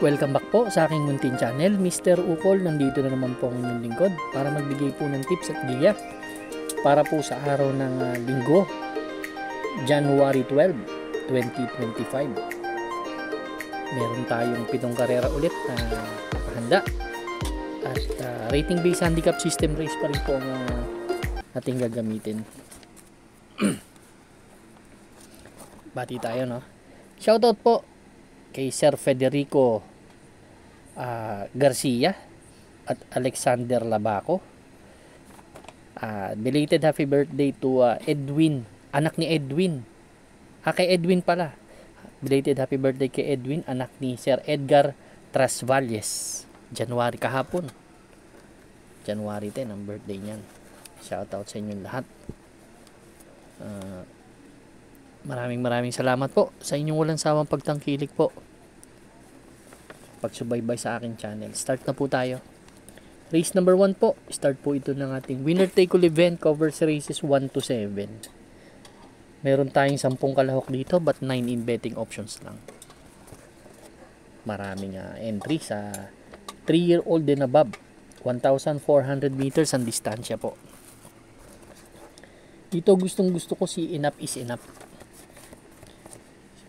Welcome back po sa aking muntin channel, Mr. Ukol. Nandito na naman po ang inyong lingkod para magbigay po ng tips at giya para po sa araw ng linggo, January 12, 2025. Meron tayong 7 karera ulit na nakahanda at rating based handicap system race pa rin po ang ating gagamitin. Bati tayo, no? Shoutout po kay Sir Federico Garcia at Alexander Labaco. Belated happy birthday to Edwin, anak ni Edwin. Kay Edwin pala. Belated happy birthday kay Edwin, anak ni Sir Edgar Trasvalles. January kahapon. January 10 ang birthday niyan. Shoutout sa inyong lahat. Maraming salamat po sa inyong walang sawang pagtangkilik po, pagsubaybay sa aking channel. Start na po tayo. Race number 1 po. Start po ito ng ating winner take all event, covers races 1 to 7. Meron tayong 10 kalahok dito but 9 in betting options lang. Maraming entry sa 3-year-old and above. 1,400 meters ang distansya po. Dito gustong gusto ko si Enough is Enough.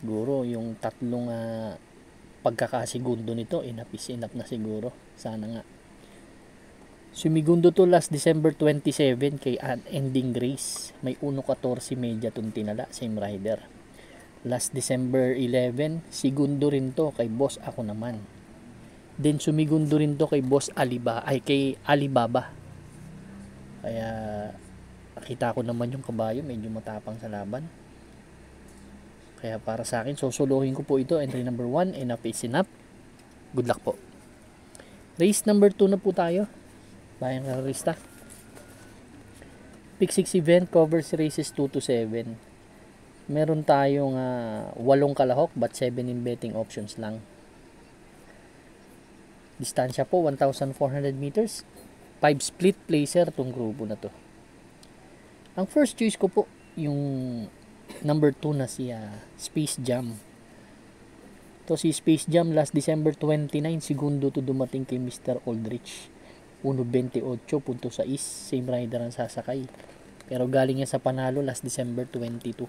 Siguro yung tatlong pagkakasigundo nito, enough is enough na siguro. Sana nga. Sumigundo to last December 27 kay Ending Grace. May 1.14 media itong tinala, same rider. Last December 11, segundo rin to kay Boss Ako Naman. Then sumigundo rin to kay Boss kay Alibaba. Kaya nakita ko naman yung kabayo, medyo matapang sa laban. Kaya para sa akin, susuluhin ko po ito. Entry number 1, enough is enough. Good luck po. Race number 2 na po tayo. Bayang karista. Pick 6 event, covers races 2 to 7. Meron tayong 8 kalahok but 7 in betting options lang. Distansya po, 1,400 meters. 5 split placer tong grupo na to. Ang first choice ko po, yung number 2 na si Space Jam. To si Space Jam last December 29, segundo to dumating kay Mr. Aldrich. 1.28.6, same rider ang sasakay. Pero galing niya sa panalo last December 22.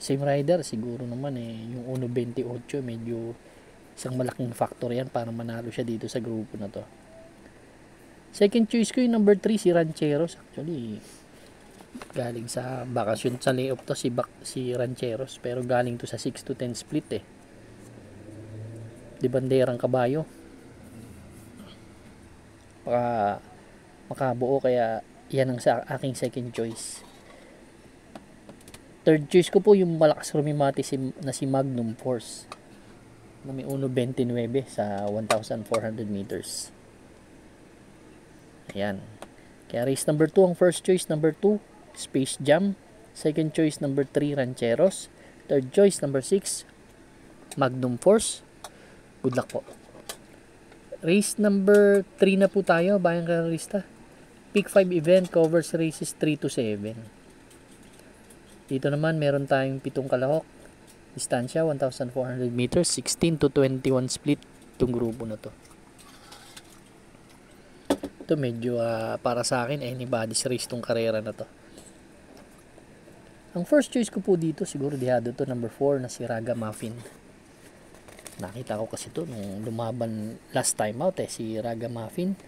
Same rider, siguro naman yung 1.28 medyo isang malaking factor yan para manalo siya dito sa grupo na to. Second choice ko yung number 3 si Rancheros. Actually, galing sa bakasyon sa layoff to si Rancheros, pero galing to sa 6 to 10 split di banderang kabayo, makabuo, kaya yan ang sa aking second choice. Third choice ko po yung malakas rumimati na si Magnum Force na may 1.29 sa 1,400 meters. Ayan, kaya race number 2 ang first choice, number 2 Space Jam. Second choice number 3 Rancheros. Third choice number 6 Magnum Force. Good luck po. Race number 3 na po tayo, bayang karista. Pick 5 event, covers races 3 to 7. Dito naman meron tayong 7 kalahok. Distansya 1,400 meters, 16 to 21 split itong grupo na to. Ito medyo para sa akin anybody's race tong karera na to. Ang first choice ko po dito, siguro dihado to, number 4 na si Raga Muffin. Nakita ko kasi to nung lumaban last time out si Raga Muffin.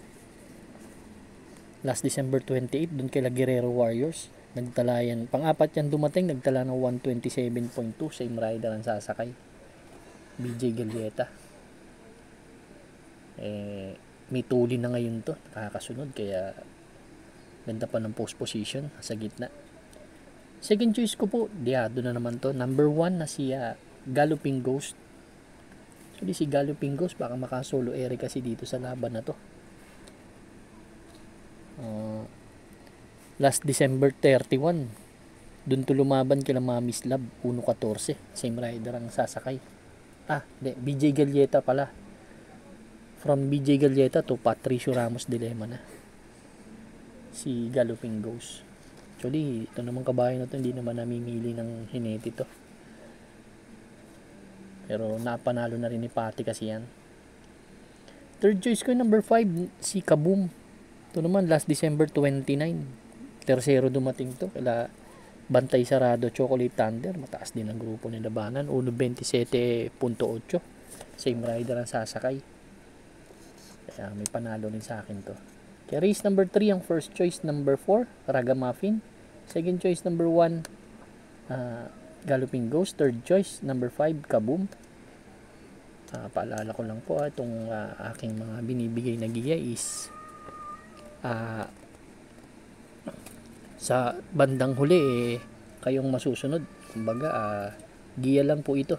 Last December 28 dun kay La Guerrero Warriors. Nagtala yan, pang-apat yan dumating, nagtala ng 127.2, same rider ang sasakay. BJ Galieta. May tuli na ngayon to, nakakasunod, kaya ganda pa ng post position sa gitna. Second choice ko po, diado na naman to, number 1 na si Galloping Ghost. So si Galloping Ghost baka makasolo ere kasi dito sa laban na to. Last December 31 dun to lumaban kila Mami's Lab, 1.14, same rider ang sasakay. BJ Galieta pala. From BJ Galieta to Patricio Ramos Dilema na si Galloping Ghost. Actually, ito naman kabayo na to, hindi naman namimili ng hineti to. Pero napanalo na rin ni Pati kasi yan. Third choice ko number 5, si Kaboom. Ito naman last December 29. Tercero dumating to. Kaya Bantay Sarado Chocolate Thunder. Mataas din ang grupo ni Labanan. 1.27.8. Same rider ang sasakay. Kaya may panalo rin sa akin to. Kaya race number 3 ang first choice number 4, Ragamuffin. Second choice number 1, Galloping Ghost. Third choice number 5, Kaboom. Paalala ko lang po, itong aking mga binibigay na giya is sa bandang huli kayong masusunod. Kumbaga giya lang po ito.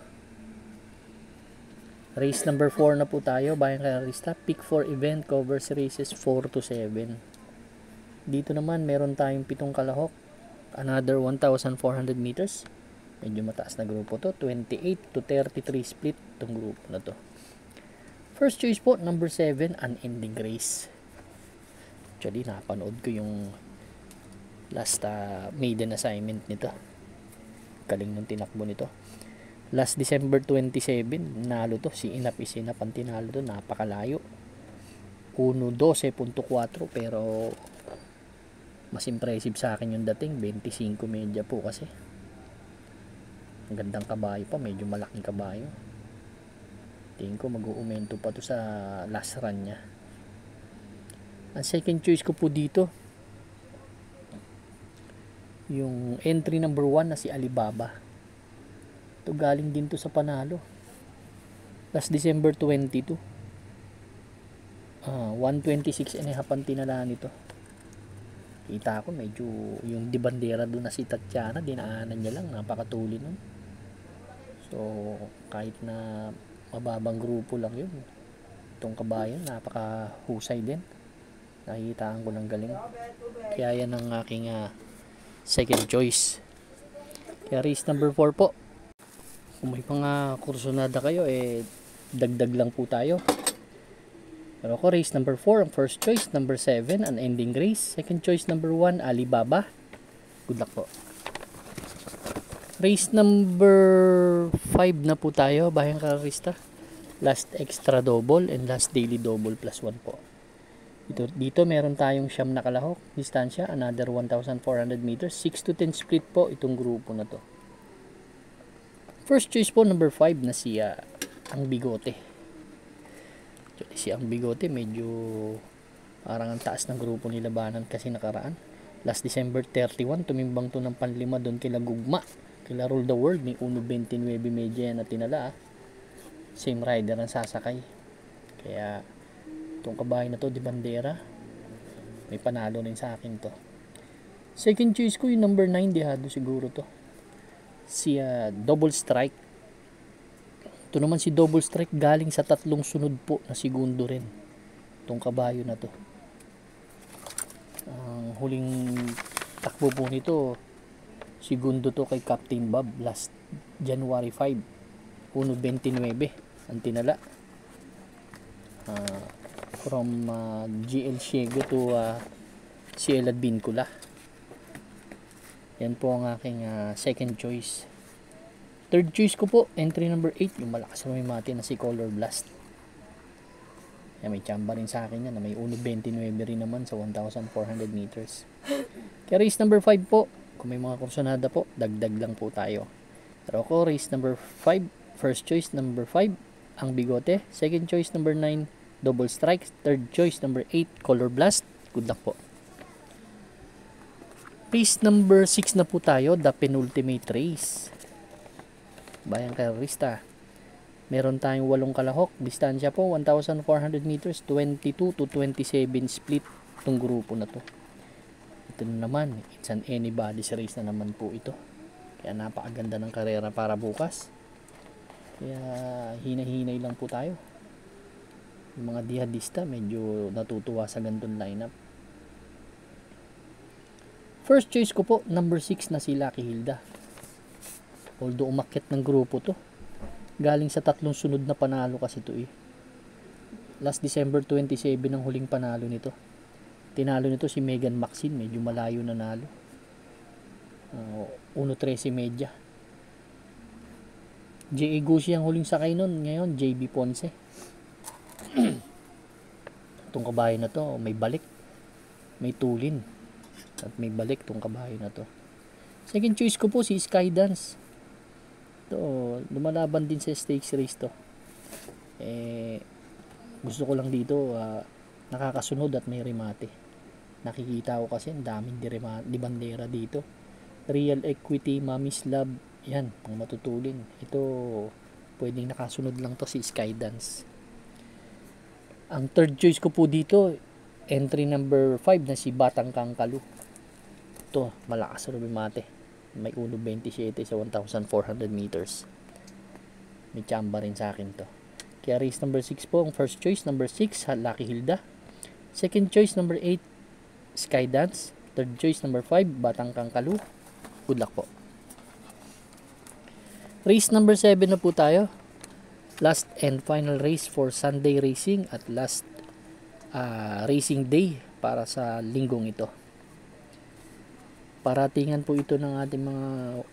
Race number 4 na po tayo, Bayang Karista. Pick 4 event covers races 4 to 7. Dito naman meron tayong 7 kalahok, another 1,400 meters. Medyo mataas na grupo to, 28 to 33 split itong grupo na to. First choice po number 7, Unending Race. Actually napanood ko yung last maiden assignment nito. Galing nung tinakbo nito. Last December 27, nalo to. Si Inap Isinap ang tinalo to. Napakalayo. 1.12.4 pero mas impressive sa akin yung dating. 25 media po kasi. Ang gandang kabayo pa. Medyo malaking kabayo. Tingin ko mag-uumento pa to sa last run niya. Ang second choice ko po dito, yung entry number 1 na si Alibaba. Ito galing din to sa panalo. Last December 22. 126 and a half ang tinalaan nito. Kita ko medyo yung di bandera doon na si Tatiana, dinaanan niya lang, napakatuli nun. So kahit na mababang grupo lang yun, itong kabayan napakahusay din. Nakikitaan ko ng galing. Kaya yan ang aking second choice. Kaya race number 4 po. Kung may mga kursunada kayo, dagdag lang po tayo. Pero ako, race number 4 ang first choice, number 7 Unending Race, second choice number 1 Alibaba. Good luck po. Race number 5 na po tayo, Bayang Karista. Last extra double and last daily double plus 1 po. Dito meron tayong siyam na kalahok, distansya, another 1,400 meters, 6 to 10 split po itong grupo na to. First choice po number 5 na si Ang Bigote. Si Ang Bigote medyo parang ang taas ng grupo ni Labanan kasi nakaraan. Last December 31, tumimbang to ng panlima doon kila Gugma. Kila Rule the World, may 1.29 medya na tinala. Same rider ang sasakay. Kaya itong kabahay na to, di bandera, may panalo rin sa akin to. Second choice ko yung number 9, dihado siguro to. Si Double Strike. Ito naman si Double Strike galing sa tatlong sunod po na segundo rin. Itong kabayo na to. Ang huling takbo po nito, segundo to kay Captain Bob last January 5. 1.29 ang tinala. From GL Ciego to Cielad Vincula. Yan po ang aking second choice. Third choice ko po, entry number 8, yung malakas na may mati na si Color Blast. Yan, may chamba rin sa akin yan na may 1.29 rin naman sa 1,400 meters. Kaya race number 5 po, kung may mga kursunada po, dagdag lang po tayo. Pero ako, race number 5, first choice number 5, Ang Bigote. Second choice number 9, Double Strike. Third choice number 8, Color Blast. Good luck po. Race number 6 na po tayo, the penultimate race. Bayang Karista. Meron tayong 8 kalahok. Distansya po, 1,400 meters, 22 to 27 split itong grupo na to. Ito na naman, it's an anybody's race na naman po ito. Kaya napakaganda ng karera para bukas. Kaya hinahinay lang po tayo. Yung mga dihadista medyo natutuwa sa ganitong lineup. First choice ko po, number 6 na si Lucky Hilda. Although umakyat ng grupo to, galing sa tatlong sunod na panalo kasi ito Last December 27 ang huling panalo nito. Tinalo nito si Megan Maxine, medyo malayo na nalo. 1.13 media. J.A. Gushi ang huling sakay nun. Ngayon, J.B. Ponce. Itong kabayo na to, may balik. May tulin. At may balik itong kabayo na to. Second choice ko po si Skydance. Ito, lumalaban din sa stakes race to. Gusto ko lang dito, nakakasunod at may remate. Nakikita ko kasi ang daming di bandera dito. Real Equity, Mommy's Love. Yan, mga matutulin. Ito, pwedeng nakasunod lang to si Skydance. Ang third choice ko po dito, entry number 5 na si Batang Kangkalu. Ito, malakas na remate. May 1.27 sa 1,400 meters. May chamba rin sa akin to. Kaya race number 6 po, ang first choice. Number 6, Lucky Hilda. Second choice, number 8, Skydance. Third choice, number 5, Batang Kangkalu. Good luck po. Race number 7 na po tayo. Last and final race for Sunday racing at last racing day para sa linggong ito. Paratingan po ito ng ating mga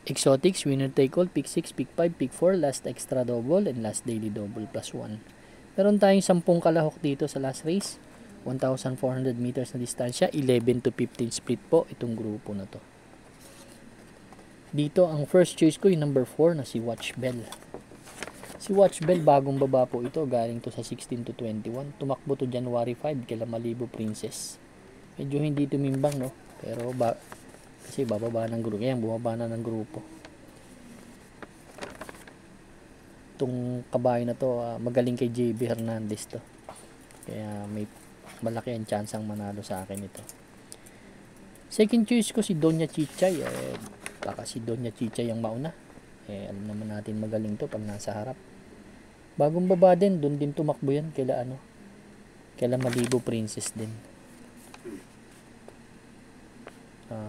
exotics, winner take all, pick 6, pick 5, pick 4, last extra double, and last daily double plus 1. Meron tayong 10 kalahok dito sa last race. 1,400 meters na distansya, 11 to 15 split po itong grupo na to. Dito, ang first choice ko yung number 4 na si Watch Bell. Si Watch Bell, bagong baba po ito. Galing to sa 16 to 21. Tumakbo to January 5 kay Malibu Princess. Medyo hindi tumimbang, no? Pero kasi bababa ng grupo. Yan, bumaba na ng grupo. Itong kabayo na to, magaling kay JB Hernandez to. Kaya may malaki ang chance ang manalo sa akin ito. Second choice ko si Doña Chichay. Baka si Doña Chichay ang mauna. Alam naman natin magaling to pag nasa harap. Bagong baba din, doon din tumakbo yan. Kaila Malibu Princess din.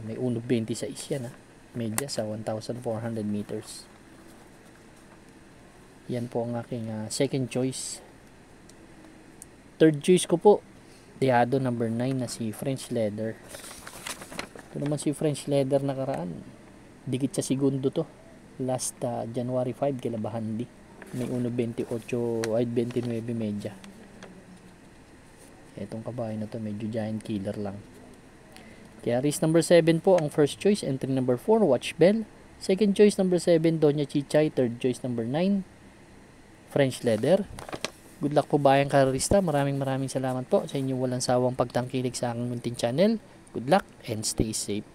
May 1.26 yan, medya sa 1,400 meters. Yan po ang aking second choice. Third choice ko po, Deado number 9 na si French Leather. Ito naman si French Leather nakaraan. Dikit sa segundo to. Last January 5 kila Bahandi. May 1.28 ay 29 medya. Etong kabayo na to medyo giant killer lang. Kaya race number 7 po ang first choice. Entry number 4 Watch Bell. Second choice number 7 Doña Chichay. Third choice number 9 French Leather. Good luck po bayang karista. Maraming salamat po sa inyong walang sawang pagtangkilik sa aking munting channel. Good luck and stay safe.